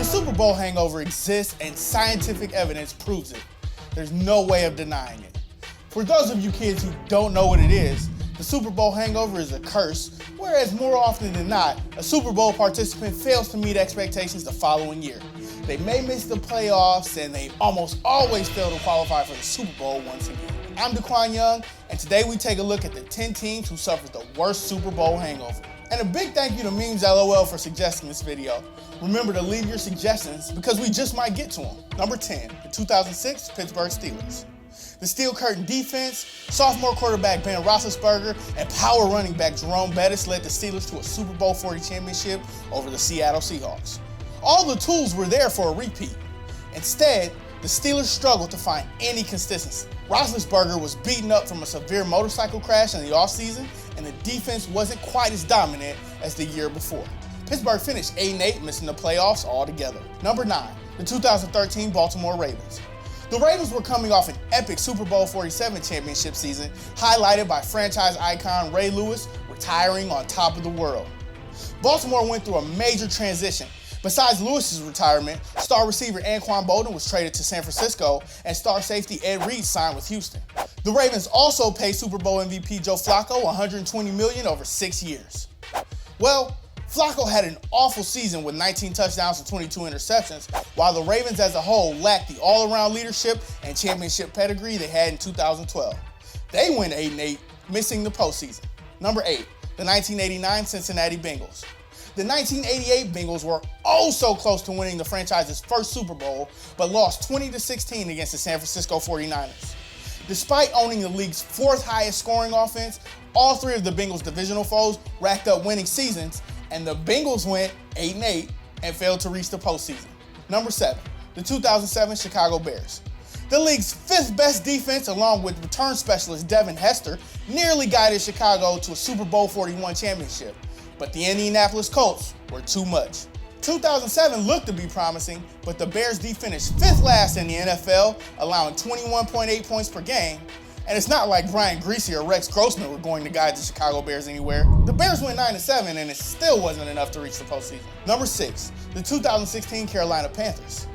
Super Bowl hangover exists and scientific evidence proves it. There's no way of denying it. For those of you kids who don't know what it is, the Super Bowl hangover is a curse, whereas more often than not, a Super Bowl participant fails to meet expectations the following year. They may miss the playoffs and they almost always fail to qualify for the Super Bowl once again. I'm Daquan Young, and today we take a look at the 10 teams who suffered the worst Super Bowl hangover. And a big thank you to Memes LOL for suggesting this video. Remember to leave your suggestions because we just might get to them. Number 10, the 2006 Pittsburgh Steelers. The Steel Curtain defense, sophomore quarterback Ben Roethlisberger, and power running back Jerome Bettis led the Steelers to a Super Bowl 40 championship over the Seattle Seahawks. All the tools were there for a repeat. Instead, the Steelers struggled to find any consistency. Roethlisberger was beaten up from a severe motorcycle crash in the offseason, and the defense wasn't quite as dominant as the year before. Pittsburgh finished 8-8, missing the playoffs altogether. Number 9, the 2013 Baltimore Ravens. The Ravens were coming off an epic Super Bowl 47 championship season, highlighted by franchise icon Ray Lewis retiring on top of the world. Baltimore went through a major transition. Besides Lewis's retirement, star receiver Anquan Boldin was traded to San Francisco, and star safety Ed Reed signed with Houston. The Ravens also paid Super Bowl MVP Joe Flacco $120 million over 6 years. Well, Flacco had an awful season with 19 touchdowns and 22 interceptions, while the Ravens as a whole lacked the all-around leadership and championship pedigree they had in 2012. They went 8-8, missing the postseason. Number 8, the 1989 Cincinnati Bengals. The 1988 Bengals were oh so close to winning the franchise's first Super Bowl, but lost 20-16 against the San Francisco 49ers. Despite owning the league's 4th highest scoring offense, all 3 of the Bengals' divisional foes racked up winning seasons, and the Bengals went 8-8 and failed to reach the postseason. Number 7, the 2007 Chicago Bears. The league's 5th best defense, along with return specialist Devin Hester, nearly guided Chicago to a Super Bowl 41 championship. But the Indianapolis Colts were too much. 2007 looked to be promising, but the Bears finished 5th last in the NFL, allowing 21.8 points per game. And it's not like Brian Griese or Rex Grossman were going to guide the Chicago Bears anywhere. The Bears went 9-7, and it still wasn't enough to reach the postseason. Number 6, the 2016 Carolina Panthers.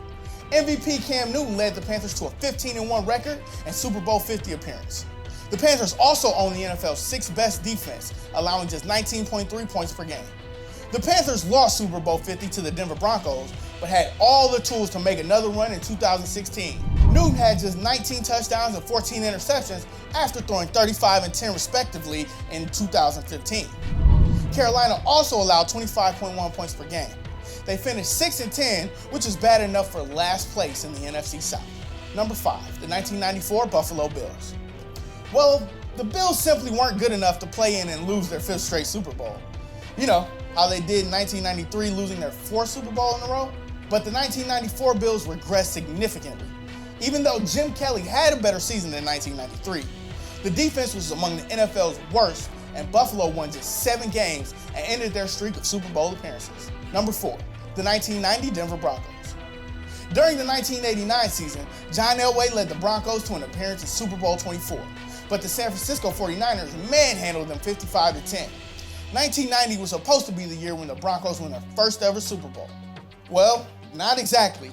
MVP Cam Newton led the Panthers to a 15-1 record and Super Bowl 50 appearance. The Panthers also own the NFL's 6th best defense, allowing just 19.3 points per game. The Panthers lost Super Bowl 50 to the Denver Broncos, but had all the tools to make another run in 2016. Newton had just 19 touchdowns and 14 interceptions after throwing 35 and 10 respectively in 2015. Carolina also allowed 25.1 points per game. They finished 6-10, which is bad enough for last place in the NFC South. Number 5, the 1994 Buffalo Bills. Well, the Bills simply weren't good enough to play in and lose their 5th straight Super Bowl. You know, how they did in 1993, losing their 4th Super Bowl in a row? But the 1994 Bills regressed significantly. Even though Jim Kelly had a better season than 1993, the defense was among the NFL's worst, and Buffalo won just 7 games and ended their streak of Super Bowl appearances. Number 4, the 1990 Denver Broncos. During the 1989 season, John Elway led the Broncos to an appearance in Super Bowl 24. But the San Francisco 49ers manhandled them 55-10. 1990 was supposed to be the year when the Broncos won their first ever Super Bowl. Well, not exactly.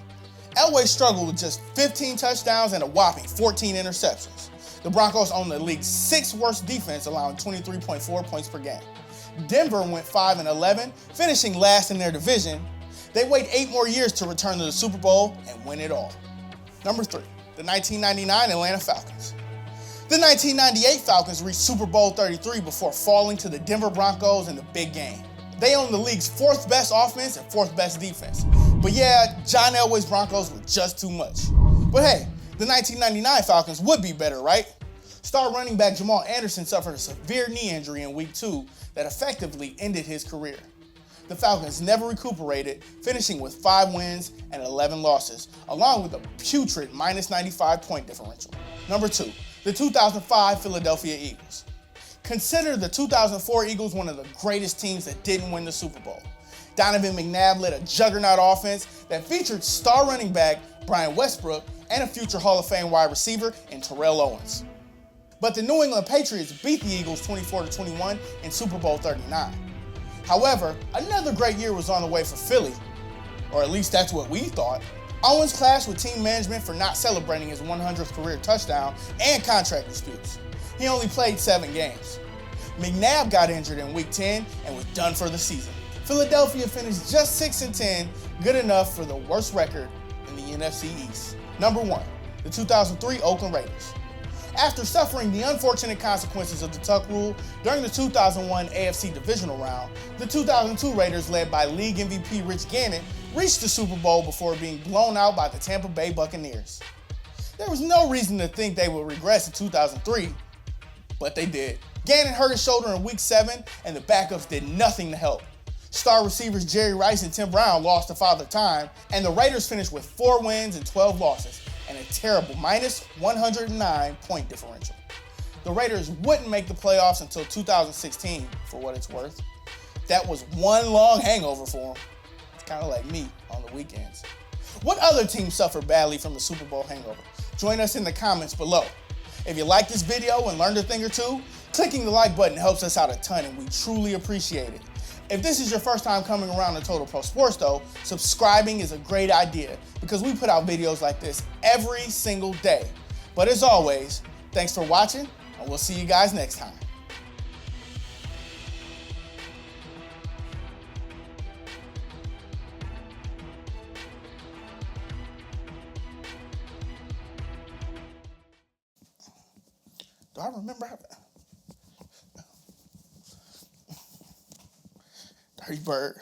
Elway struggled with just 15 touchdowns and a whopping 14 interceptions. The Broncos owned the league's 6th worst defense, allowing 23.4 points per game. Denver went 5-11, finishing last in their division. They waited 8 more years to return to the Super Bowl and win it all. Number 3, the 1999 Atlanta Falcons. The 1998 Falcons reached Super Bowl 33 before falling to the Denver Broncos in the big game. They owned the league's 4th best offense and 4th best defense. But yeah, John Elway's Broncos were just too much. But hey, the 1999 Falcons would be better, right? Star running back Jamal Anderson suffered a severe knee injury in Week 2 that effectively ended his career. The Falcons never recuperated, finishing with 5 wins and 11 losses, along with a putrid -95 point differential. Number 2, the 2005 Philadelphia Eagles. Consider the 2004 Eagles one of the greatest teams that didn't win the Super Bowl. Donovan McNabb led a juggernaut offense that featured star running back Brian Westbrook and a future Hall of Fame wide receiver in Terrell Owens. But the New England Patriots beat the Eagles 24-21 in Super Bowl 39. However, another great year was on the way for Philly. Or at least that's what we thought. Owens clashed with team management for not celebrating his 100th career touchdown and contract disputes. He only played 7 games. McNabb got injured in Week 10 and was done for the season. Philadelphia finished just 6-10, good enough for the worst record in the NFC East. Number 1, the 2003 Oakland Raiders. After suffering the unfortunate consequences of the tuck rule during the 2001 AFC Divisional Round, the 2002 Raiders, led by league MVP Rich Gannon, reached the Super Bowl before being blown out by the Tampa Bay Buccaneers. There was no reason to think they would regress in 2003, but they did. Gannon hurt his shoulder in Week 7, and the backups did nothing to help. Star receivers Jerry Rice and Tim Brown lost to Father Time, and the Raiders finished with 4 wins and 12 losses, and a terrible minus 109 point differential. The Raiders wouldn't make the playoffs until 2016, for what it's worth. That was one long hangover for them. It's kind of like me on the weekends. What other team suffered badly from the Super Bowl hangover? Join us in the comments below. If you liked this video and learned a thing or two, clicking the like button helps us out a ton and we truly appreciate it. If this is your first time coming around to Total Pro Sports though, subscribing is a great idea because we put out videos like this every single day. But as always, thanks for watching and we'll see you guys next time. Do I remember how Dirty Bird.